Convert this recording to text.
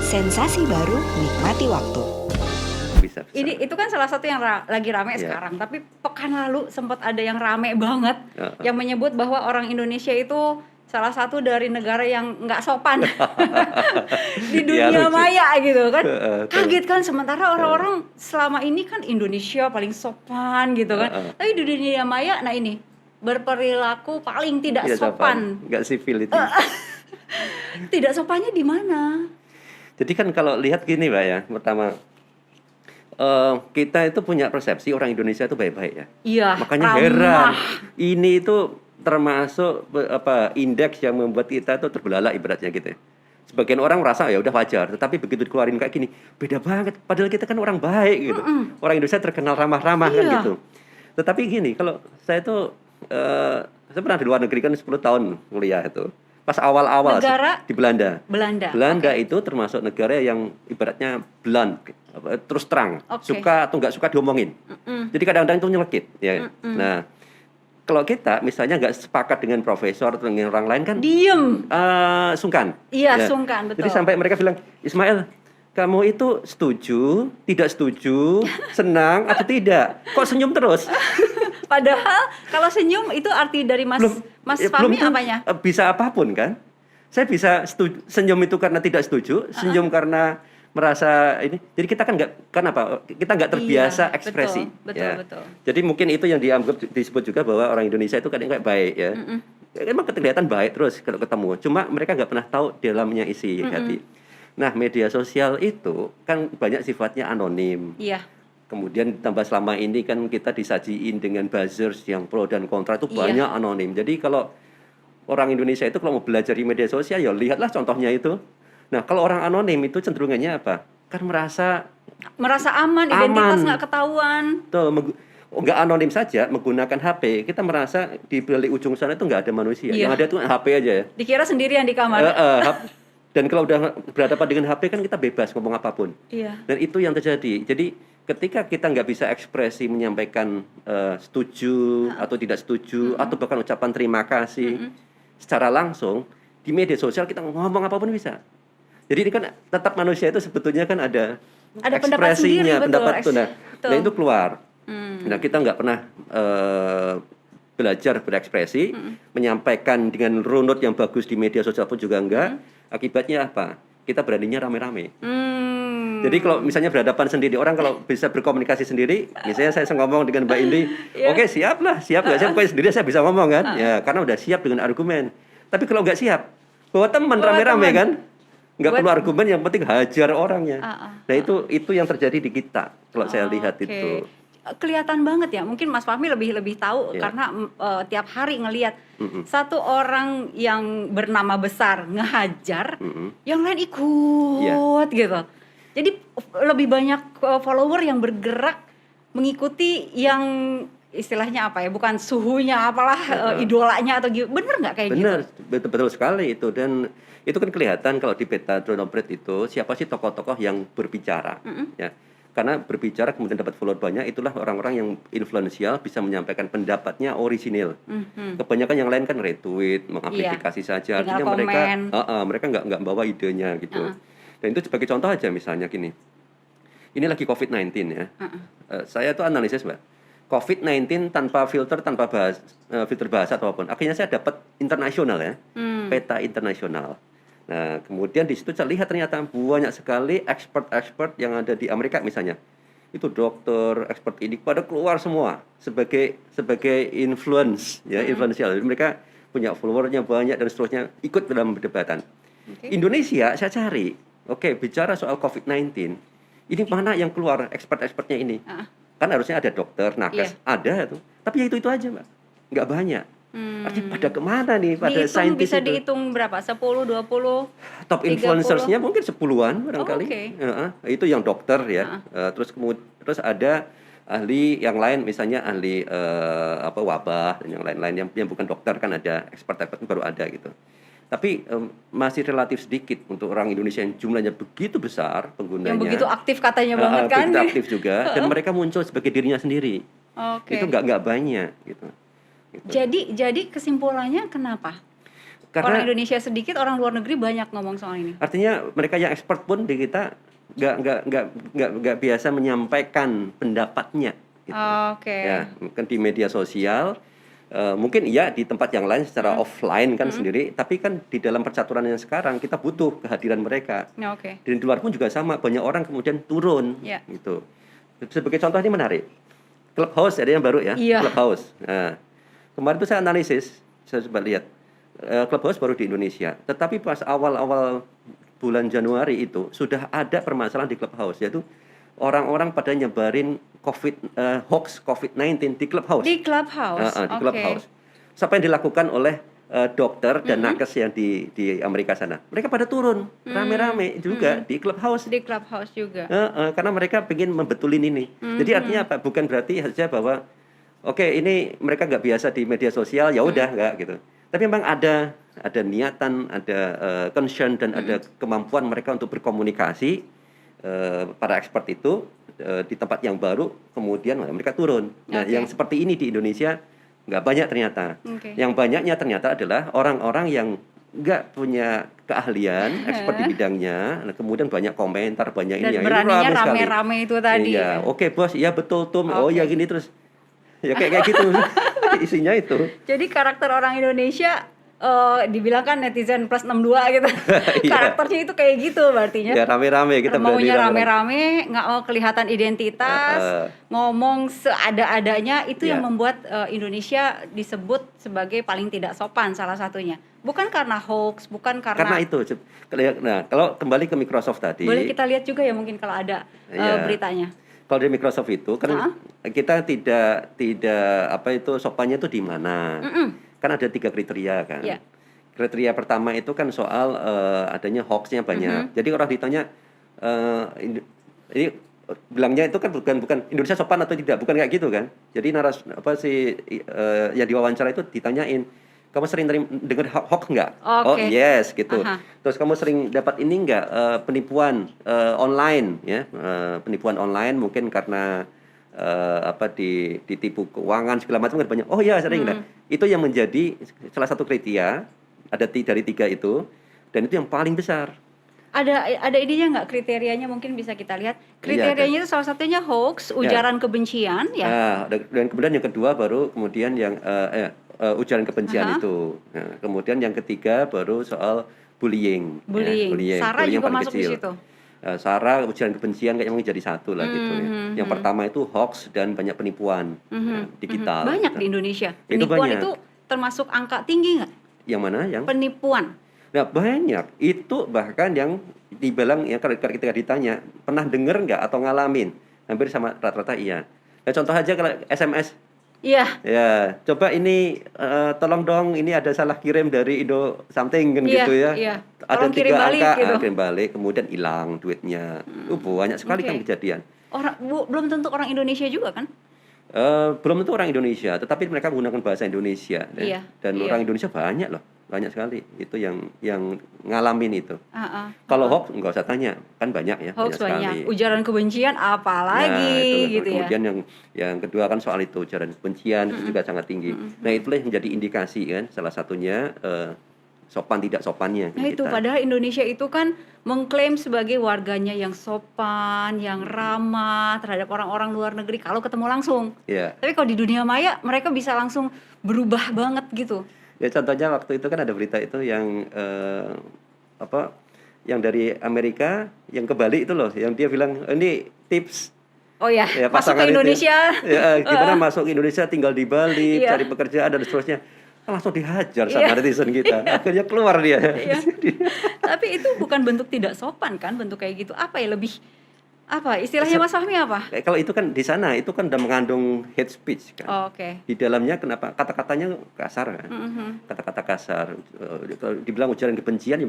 Sensasi baru, nikmati waktu. Bisa. Itu kan salah satu yang lagi rame sekarang, tapi pekan lalu sempat ada yang rame banget yang menyebut bahwa orang Indonesia itu salah satu dari negara yang nggak sopan di dunia maya gitu kan. Kaget kan, sementara orang-orang selama ini kan Indonesia paling sopan gitu kan. Tapi di dunia maya, nah ini berperilaku paling tidak sopan. Nggak sivil itu. Tidak sopannya di mana? Jadi kan kalau lihat gini Mbak ya, pertama kita itu punya persepsi orang Indonesia itu baik-baik ya. Iya. Makanya heran. Ini itu termasuk indeks yang membuat kita itu terbelalak ibaratnya gitu ya. Sebagian orang merasa ya udah wajar, tetapi begitu dikeluarin kayak gini, beda banget. Padahal kita kan orang baik gitu. Orang Indonesia terkenal ramah-ramah kan gitu. Tetapi gini, kalau saya itu saya pernah di luar negeri kan 10 tahun kuliah itu. Pas awal-awal di Belanda. Belanda itu termasuk negara yang ibaratnya blunt, terus terang, suka atau nggak suka diomongin. Jadi kadang-kadang itu nyelekit. Ya. Nah, kalau kita misalnya nggak sepakat dengan profesor atau dengan orang lain kan, diem, sungkan. Iya, sungkan, betul. Jadi sampai mereka bilang, Ismail, kamu itu setuju, tidak setuju, senang atau tidak? Kok senyum terus? Padahal kalau senyum itu arti dari Mas Fahmi apanya? Bisa apapun kan? Saya bisa senyum itu karena tidak setuju, senyum karena merasa ini. Jadi kita kan kita nggak terbiasa ekspresi. Betul. Jadi mungkin itu yang disebut juga bahwa orang Indonesia itu kadang nggak baik ya. Emang kelihatan baik terus kalau ketemu. Cuma mereka nggak pernah tahu dalamnya isi hati. Nah, media sosial itu kan banyak sifatnya anonim. Iya. Kemudian ditambah selama ini kan kita disajiin dengan buzzers yang pro dan kontra itu banyak anonim. Jadi kalau orang Indonesia itu kalau mau belajar di media sosial ya lihatlah contohnya itu. Nah, kalau orang anonim itu cenderungannya apa? Kan merasa aman, identitas nggak ketahuan. Tuh, nggak anonim saja, menggunakan HP, kita merasa di balik ujung sana itu nggak ada manusia. Yang ada itu HP aja ya. Dikira sendirian di kamar. Dan kalau udah berhadapan dengan HP kan kita bebas ngomong apapun. Dan itu yang terjadi. Jadi ketika kita nggak bisa ekspresi menyampaikan setuju atau tidak setuju atau bahkan ucapan terima kasih secara langsung di media sosial, kita ngomong apapun bisa. Jadi ini kan tetap manusia itu sebetulnya kan ada ekspresinya, pendapat itu. Nah itu keluar. Nah kita nggak pernah belajar berekspresi, menyampaikan dengan runut yang bagus di media sosial pun juga enggak. Akibatnya apa? Kita beraninya rame-rame. Jadi kalau misalnya berhadapan sendiri, orang kalau bisa berkomunikasi sendiri, misalnya saya ngomong dengan Mbak Indi, oke, siap nggak siap sendiri saya bisa ngomong kan, ya karena udah siap dengan argumen. Tapi kalau nggak siap, bawa teman rame-rame kan, nggak perlu argumen, yang penting hajar orangnya. Nah itu yang terjadi di kita kalau saya lihat itu. Kelihatan banget ya, mungkin Mas Fahmi lebih tahu karena tiap hari ngelihat satu orang yang bernama besar ngehajar, yang lain ikut gitu. Jadi lebih banyak follower yang bergerak mengikuti yang istilahnya apa ya, bukan suhunya apalah, idolanya atau gitu. Bener nggak kayak gitu? Bener, betul sekali itu. Dan itu kan kelihatan kalau di Beta Drone Bread itu siapa sih tokoh-tokoh yang berbicara ya. Karena berbicara kemudian dapat follower banyak, itulah orang-orang yang influensial, bisa menyampaikan pendapatnya orisinil. Kebanyakan yang lain kan retweet, mengamplifikasi saja. Artinya mereka nggak bawa idenya gitu. Dan itu sebagai contoh aja misalnya gini. Ini lagi COVID-19 ya. Saya tuh analisis Mbak. COVID-19 tanpa filter bahasa atau apapun. Akhirnya saya dapat internasional ya. Peta internasional. Nah, kemudian di situ saya lihat ternyata banyak sekali expert yang ada di Amerika misalnya. Itu dokter, expert ini pada keluar semua sebagai influensial. Jadi mereka punya followernya banyak dan seterusnya, ikut dalam perdebatan. Indonesia saya cari, bicara soal COVID-19, ini mana yang keluar expert-expertnya ini? Kan harusnya ada dokter, nakes, ada tuh. Tapi ya itu aja, Mbak. Nggak banyak. Artinya pada kemana nih pada saintis bisa dihitung berapa? 10, 20? Top influencersnya mungkin 10-an barangkali. Itu yang dokter ya. Terus ada ahli yang lain, misalnya ahli wabah dan yang lain-lain yang bukan dokter, kan ada expert baru ada gitu. Tapi masih relatif sedikit untuk orang Indonesia yang jumlahnya begitu besar penggunanya. Yang begitu aktif katanya banget kan? Begitu aktif juga dan mereka muncul sebagai dirinya sendiri. Itu nggak banyak gitu. Jadi kesimpulannya kenapa? Karena orang Indonesia sedikit, orang luar negeri banyak ngomong soal ini. artinya mereka yang expert pun di kita nggak biasa menyampaikan pendapatnya. Gitu. Oke. Ya, mungkin di media sosial, mungkin iya di tempat yang lain secara offline kan sendiri, tapi kan di dalam percaturan yang sekarang kita butuh kehadiran mereka. Oke. Dan di luar pun juga sama, banyak orang kemudian turun, Ya. gitu. Sebagai contoh ini menarik, Clubhouse ada yang baru ya, Iya. Clubhouse. Nah, kemarin itu saya analisis, saya coba lihat, Clubhouse baru di Indonesia, tetapi pas awal-awal bulan Januari itu sudah ada permasalahan di Clubhouse, yaitu orang-orang pada nyebarin hoax COVID-19 di Clubhouse. Di Clubhouse. Di Oke. Clubhouse. Apa yang dilakukan oleh dokter dan nakes yang di Amerika sana? Mereka pada turun rame-rame juga di Clubhouse. Di Clubhouse juga. Karena mereka ingin membetulin ini. Jadi artinya apa? Bukan berarti saja bahwa oke, ini mereka nggak biasa di media sosial, ya udah nggak gitu. Tapi memang ada niatan, ada concern dan ada kemampuan mereka untuk berkomunikasi, para expert itu di tempat yang baru, kemudian mereka turun. Nah, Oke. yang seperti ini di Indonesia nggak banyak ternyata. Oke. Yang banyaknya ternyata adalah orang-orang yang nggak punya keahlian, expert di bidangnya, nah, kemudian banyak komentar, banyak Dan ini, ini beraninya rame sekali. rame-rame itu tadi. Iya, oke bos, iya betul tuh. Oh Oke. ya gini terus. Ya kayak gitu. Isinya itu. Jadi karakter orang Indonesia dibilang kan netizen plus 62 gitu. Iya. Karakternya itu kayak gitu berartinya. Ya rame-rame kita berani Maunya rame-rame. rame-rame, nggak mau kelihatan identitas, ngomong seada-adanya, itu yang Ya. membuat Indonesia disebut sebagai paling tidak sopan salah satunya. Bukan karena hoax, bukan Karena itu. Nah, kalau kembali ke Microsoft tadi. boleh kita lihat juga ya mungkin kalau ada Iya. beritanya. Kalau di Microsoft itu kan kita tidak apa itu sopannya itu di mana? Kan ada 3 kriteria kan. Iya. Kriteria pertama itu kan soal adanya hoaxnya banyak. Jadi orang ditanya ini bilangnya itu kan bukan Indonesia sopan atau tidak, bukan kayak gitu kan. Jadi yang diwawancara itu ditanyain, kamu sering dengar hoax nggak? Oh Oke. yes gitu. Aha. Terus kamu sering dapat ini nggak penipuan online ya? Penipuan online mungkin karena ditipu keuangan segala macam kan banyak. Oh ya sering. Nah, itu yang menjadi salah satu kriteria dari 3 itu, dan itu yang paling besar. Ada idenya nggak kriterianya, mungkin bisa kita lihat. Kriterianya itu salah satunya hoax, ujaran kebencian ya. Nah, dan kemudian yang kedua baru kemudian yang ujaran kebencian itu. Nah, kemudian yang ketiga baru soal bullying. Bullying. Sara Bullying juga yang paling masuk di kecil. situ. Sara ujaran kebencian kayaknya mungkin jadi satu lah gitu ya. Yang pertama itu hoax dan banyak penipuan digital. Banyak Nah, di Indonesia. Itu Penipuan banyak. itu termasuk angka tinggi nggak? Yang mana? Yang Penipuan. Nah banyak itu, bahkan yang dibilang ya ketika ditanya pernah dengar nggak atau ngalamin, hampir sama rata-rata iya. Nah contoh aja kalau SMS, Iya. ya coba ini tolong dong ini ada salah kirim dari Indo something kan Iya, gitu ya. iya. Ada Tolong kirim 3 balik angka, gitu. kirim balik, kemudian hilang duitnya. Banyak sekali Oke. kan kejadian. Belum tentu orang Indonesia juga kan? Belum tentu orang Indonesia, tetapi mereka menggunakan bahasa Indonesia. Iya, Dan iya. orang Indonesia banyak loh, banyak sekali itu yang ngalamin itu. Ah, ah. Kalau hoax nggak usah tanya, kan banyak ya, Hoax sekali. banyak. Ujaran kebencian apalagi itu. gitu ya. Kemudian yang kedua kan soal itu ujaran kebencian itu juga sangat tinggi. Nah itulah yang menjadi indikasi kan, salah satunya sopan tidak sopannya. Nah itu padahal Indonesia itu kan mengklaim sebagai warganya yang sopan, yang ramah terhadap orang-orang luar negeri kalau ketemu langsung. Ya. Tapi kalau di dunia maya mereka bisa langsung berubah banget gitu. Ya contohnya waktu itu kan ada berita itu yang yang dari Amerika yang ke Bali itu loh, yang dia bilang ini tips. Oh ya, Ya, masuk pasangan ke itu. Indonesia. Ya, gimana masuk ke Indonesia, tinggal di Bali, Iya. cari pekerjaan dan seterusnya. Langsung dihajar sama Iya. netizen kita. Akhirnya keluar dia. Iya. Tapi itu bukan bentuk tidak sopan kan, bentuk kayak gitu. Apa ya lebih apa istilahnya Mas Fahmi apa? Kalau itu kan di sana itu kan udah mengandung hate speech kan. Oh, oke. Di dalamnya kenapa kata-katanya kasar kan? Kata-kata kasar. Kalau dibilang ujaran kebencian ya